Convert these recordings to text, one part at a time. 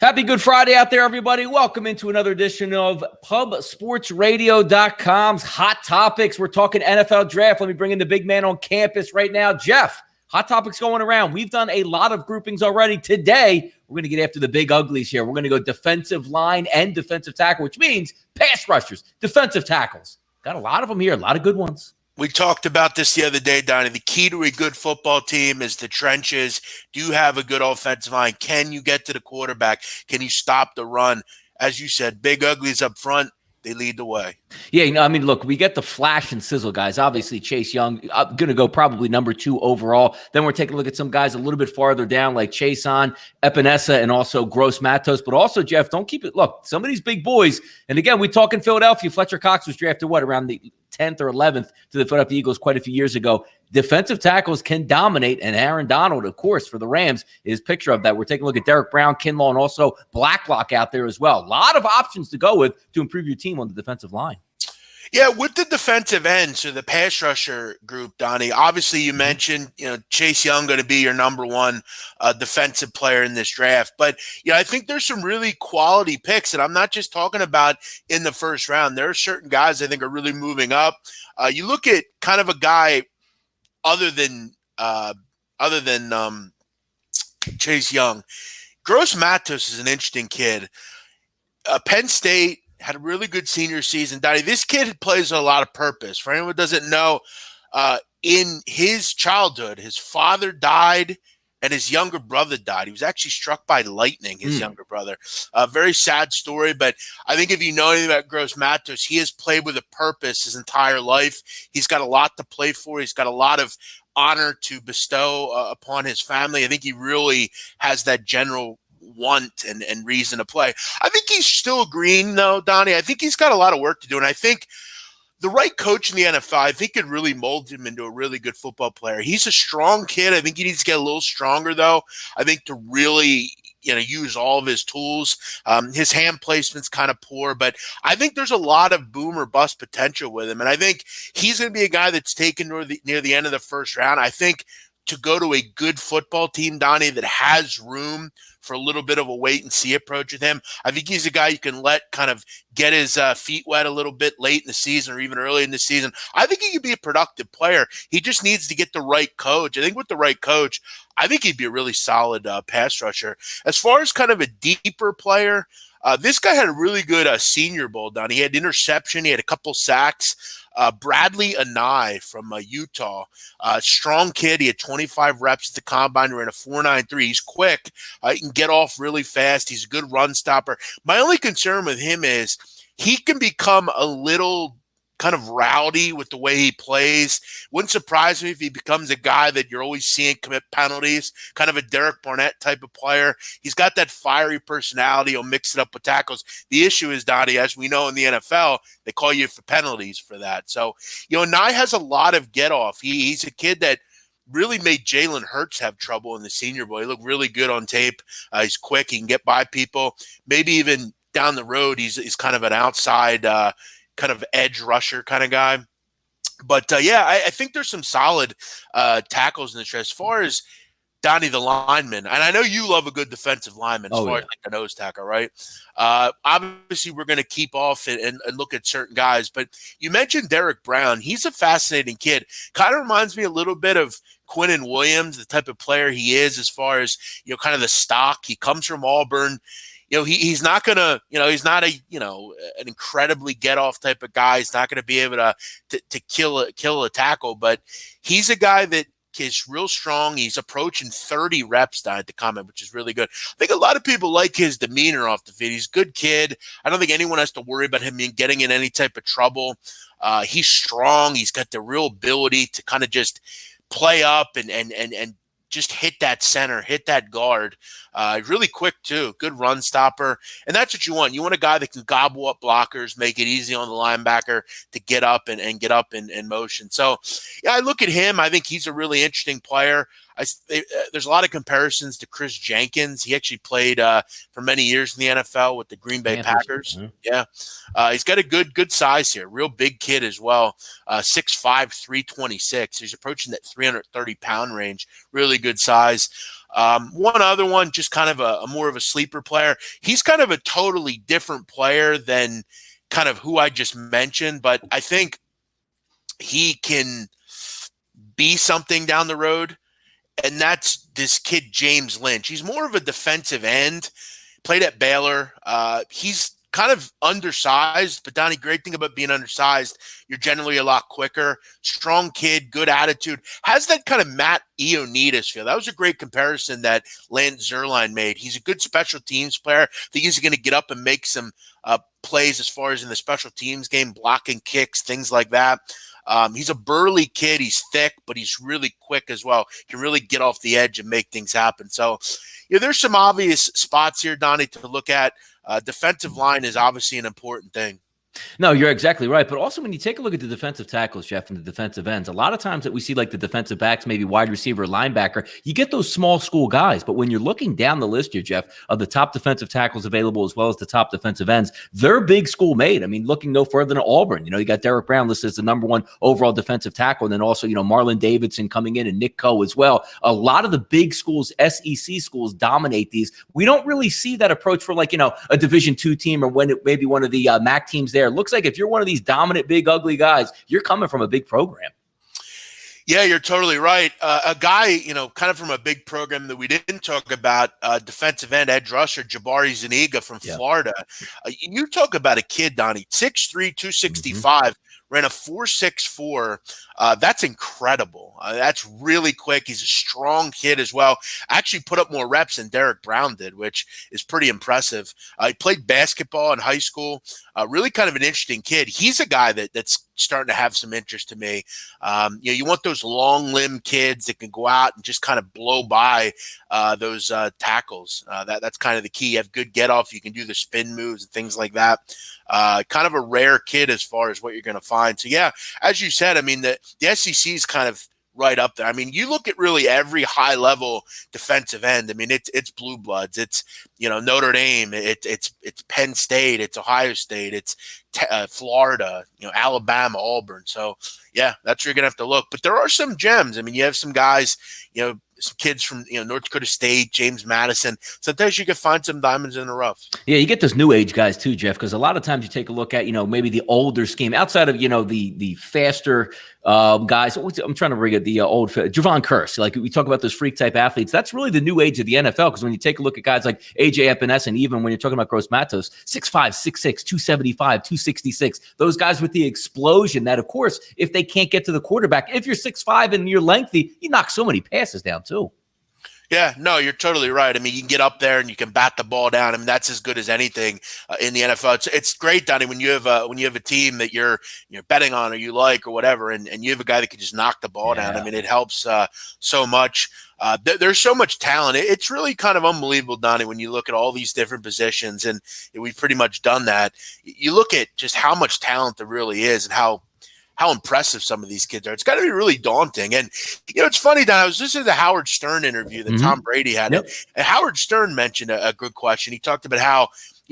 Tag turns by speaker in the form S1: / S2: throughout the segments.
S1: Happy Good Friday out there, everybody. Welcome into another edition of PubSportsRadio.com's Hot Topics. We're talking NFL draft. Let me bring in the big man on campus right now, Jeff. Hot Topics going around. We've done a lot of groupings already. Today, we're going to get after the big uglies here. We're going to go defensive line and defensive tackle, which means pass rushers, defensive tackles. Got a lot of them here, a lot of good ones.
S2: We talked about this the other day, Donnie. The key to a good football team is the trenches. Do you have a good offensive line? Can you get to the quarterback? Can you stop the run? As you said, big uglies up front, they lead the way.
S1: Yeah, look, we get the flash and sizzle guys. Obviously, Chase Young, going to go probably number 2 overall. Then we're taking a look at some guys a little bit farther down, like Chason, Epinesa, and also Gross Matos. But also, Jeff, don't keep it. Look, some of these big boys, and again, we talk in Philadelphia. Fletcher Cox was drafted, around the 10th or 11th to the Philadelphia Eagles quite a few years ago. Defensive tackles can dominate, and Aaron Donald, of course, for the Rams, is a picture of that. We're taking a look at Derek Brown, Kinlaw, and also Blacklock out there as well. A lot of options to go with to improve your team on the defensive line.
S2: Yeah, with the defensive end, so the pass rusher group, Donnie, obviously you mentioned, Chase Young going to be your number 1 defensive player in this draft. But, I think there's some really quality picks, and I'm not just talking about in the first round. There are certain guys I think are really moving up. You look at kind of a guy other than Chase Young. Gross Matos is an interesting kid. Penn State had a really good senior season. Donnie, this kid plays a lot of purpose. For anyone who doesn't know, in his childhood, his father died and his younger brother died. He was actually struck by lightning, his younger brother. A very sad story, but I think if you know anything about Gross Matos, he has played with a purpose his entire life. He's got a lot to play for. He's got a lot of honor to bestow upon his family. I think he really has that general want and reason to play. I think he's still green, though, Donnie. I think he's got a lot of work to do, and I think the right coach in the NFL, I think, could really mold him into a really good football player. He's a strong kid. I think he needs to get a little stronger, though. I think to really use all of his tools. His hand placement's kind of poor, but I think there's a lot of boom or bust potential with him, and I think he's going to be a guy that's taken near the end of the first round. I think to go to a good football team, Donnie, that has room for a little bit of a wait-and-see approach with him. I think he's a guy you can let kind of get his feet wet a little bit late in the season or even early in the season. I think he could be a productive player. He just needs to get the right coach. I think with the right coach, I think he'd be a really solid pass rusher. As far as kind of a deeper player, this guy had a really good Senior Bowl, Donnie. He had interception. He had a couple sacks. Bradley Anae from Utah, strong kid. He had 25 reps at the combine. Ran a 4.93. He's quick. He can get off really fast. He's a good run stopper. My only concern with him is he can become a little kind of rowdy with the way he plays. Wouldn't surprise me if he becomes a guy that you're always seeing commit penalties, kind of a Derek Barnett type of player. He's got that fiery personality. He'll mix it up with tackles. The issue is, Donnie, as we know in the NFL, they call you for penalties for that. So, Nye has a lot of get off. He's a kid that really made Jalen Hurts have trouble in the Senior Bowl. He looked really good on tape. He's quick. He can get by people. Maybe even down the road, he's kind of an outside kind of edge rusher kind of guy. But, I think there's some solid tackles in this draft. As far as Donnie, the lineman, and I know you love a good defensive lineman as far as like a nose tackle, right? Obviously, we're going to keep off and look at certain guys. But you mentioned Derek Brown. He's a fascinating kid. Kind of reminds me a little bit of Quinnen Williams, the type of player he is as far as, kind of the stock. He comes from Auburn. He's not going to, he's not an incredibly get off type of guy. He's not going to be able to kill a tackle, but he's a guy that is real strong. He's approaching 30 reps down at the combine, which is really good. I think a lot of people like his demeanor off the field. He's a good kid. I don't think anyone has to worry about him getting in any type of trouble. He's strong. He's got the real ability to kind of just play up and just hit that center, hit that guard. Really quick, too. Good run stopper. And that's what you want. You want a guy that can gobble up blockers, make it easy on the linebacker to get up and get up in motion. So, I look at him. I think he's a really interesting player. There's a lot of comparisons to Chris Jenkins. He actually played for many years in the NFL with the Green Bay Packers. Mm-hmm. Yeah. He's got a good size here. Real big kid as well. 6'5", 326. He's approaching that 330-pound range. Really good size. One other one, just kind of a more of a sleeper player. He's kind of a totally different player than kind of who I just mentioned, but I think he can be something down the road. And that's this kid, James Lynch. He's more of a defensive end, played at Baylor. He's kind of undersized, but Donnie, great thing about being undersized, you're generally a lot quicker. Strong kid, good attitude. Has that kind of Matt Ioannidis feel. That was a great comparison that Lance Zierlein made. He's a good special teams player. I think he's going to get up and make some plays as far as in the special teams game, blocking kicks, things like that. He's a burly kid. He's thick, but he's really quick as well. He can really get off the edge and make things happen. So, there's some obvious spots here, Donnie, to look at. Defensive line is obviously an important thing.
S1: No, you're exactly right. But also when you take a look at the defensive tackles, Jeff, and the defensive ends, a lot of times that we see like the defensive backs, maybe wide receiver, linebacker, you get those small school guys. But when you're looking down the list here, Jeff, of the top defensive tackles available as well as the top defensive ends, they're big school made. I mean, looking no further than Auburn, you got Derek Brown listed as the number 1 overall defensive tackle. And then also, Marlon Davidson coming in and Nick Coe as well. A lot of the big schools, SEC schools, dominate these. We don't really see that approach for like, a Division II team or when it maybe one of the MAC teams there. It looks like if you're one of these dominant, big, ugly guys, you're coming from a big program.
S2: Yeah, you're totally right. A guy, kind of from a big program that we didn't talk about, defensive end, edge rusher, Jabari Zuniga from Florida. You talk about a kid, Donnie, 6'3", 265, ran a 4.64. That's incredible. That's really quick. He's a strong kid as well. Actually put up more reps than Derek Brown did, which is pretty impressive. He played basketball in high school. Really kind of an interesting kid. He's a guy that's starting to have some interest to me. You want those long limb kids that can go out and just kind of blow by those tackles. That's kind of the key. You have good get off. You can do the spin moves and things like that. Kind of a rare kid as far as what you're going to find. So yeah, as you said, I mean, the SEC is kind of right up there. I mean, you look at really every high level defensive end. I mean, it's blue bloods. It's, Notre Dame. It's Penn State. It's Ohio State. It's Florida, Alabama, Auburn. So yeah, that's where you're going to have to look, but there are some gems. I mean, you have some guys, some kids from North Dakota State, James Madison. Sometimes you can find some diamonds in the rough. Yeah,
S1: you get those new age guys too, Jeff, because a lot of times you take a look at maybe the older scheme outside of the faster guys. I'm trying to bring it the old Javon Curse. Like we talk about those freak type athletes. That's really the new age of the NFL because when you take a look at guys like AJ Epinesa and even when you're talking about Gross Matos, 6'5", 6'6", 275, 266. Those guys with the explosion that, of course, if they can't get to the quarterback, if you're 6'5" and you're lengthy, you knock so many passes down too.
S2: Yeah, no, you're totally right. I mean, you can get up there and you can bat the ball down. I mean, that's as good as anything in the NFL. It's great, Donnie, when you have a team that you're betting on or you like or whatever, and you have a guy that can just knock the ball down. I mean, it helps so much. There's so much talent. It's really kind of unbelievable, Donnie, when you look at all these different positions, and we've pretty much done that. You look at just how much talent there really is and how impressive some of these kids are. It's got to be really daunting. And, it's funny, Don, I was listening to the Howard Stern interview that Tom Brady had. Yep. And Howard Stern mentioned a good question. He talked about how,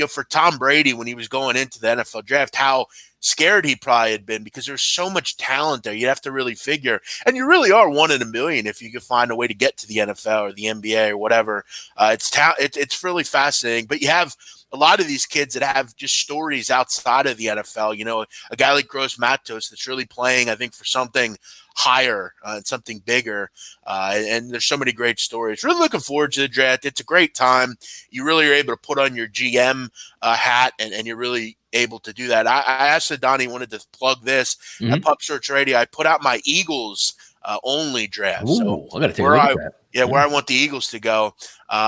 S2: for Tom Brady, when he was going into the NFL draft, how scared he probably had been because there's so much talent there. You'd have to really figure. And you really are 1 in a million if you could find a way to get to the NFL or the NBA or whatever. It's really fascinating. But you have a lot of these kids that have just stories outside of the NFL, a guy like Gross Matos that's really playing, I think, for something higher and something bigger. And there's so many great stories. Really looking forward to the draft. It's a great time. You really are able to put on your GM hat and you're really able to do that. I asked Donnie, wanted to plug this at Pup Search Radio. I put out my Eagles only draft.
S1: Ooh, so I got to take a look at that.
S2: Yeah, where I want the Eagles to go.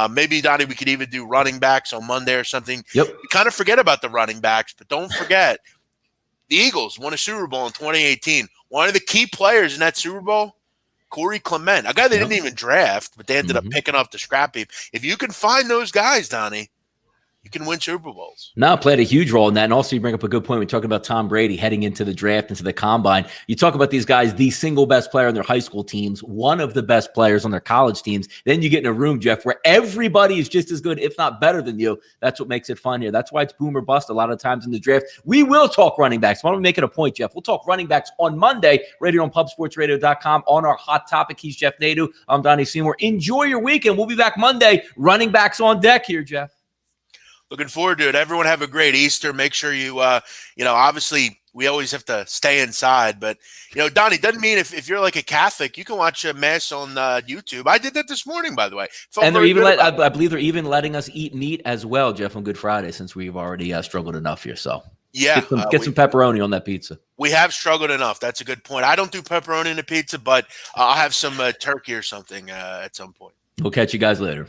S2: Maybe, Donnie, we could even do running backs on Monday or something.
S1: Yep.
S2: We kind of forget about the running backs, but don't forget, the Eagles won a Super Bowl in 2018. One of the key players in that Super Bowl, Corey Clement, a guy they didn't even draft, but they ended up picking off the scrap heap. If you can find those guys, Donnie, you can win Super Bowls.
S1: No, played a huge role in that. And also, you bring up a good point. We're talking about Tom Brady heading into the draft, into the combine. You talk about these guys, the single best player on their high school teams, one of the best players on their college teams. Then you get in a room, Jeff, where everybody is just as good, if not better than you. That's what makes it fun here. That's why it's boom or bust a lot of times in the draft. We will talk running backs. Why don't we make it a point, Jeff? We'll talk running backs on Monday, right here on pubsportsradio.com on our Hot Topic. He's Jeff Nadu. I'm Donnie Seymour. Enjoy your weekend. We'll be back Monday. Running backs on deck here, Jeff.
S2: Looking forward to it. Everyone have a great Easter. Make sure you, obviously we always have to stay inside, but, Donnie, doesn't mean if you're like a Catholic, you can watch a mass on YouTube. I did that this morning, by the way.
S1: And they're even I believe they're even letting us eat meat as well, Jeff, on Good Friday, since we've already struggled enough here. So
S2: yeah,
S1: get some pepperoni on that pizza.
S2: We have struggled enough. That's a good point. I don't do pepperoni in the pizza, but I'll have some turkey or something at some point.
S1: We'll catch you guys later.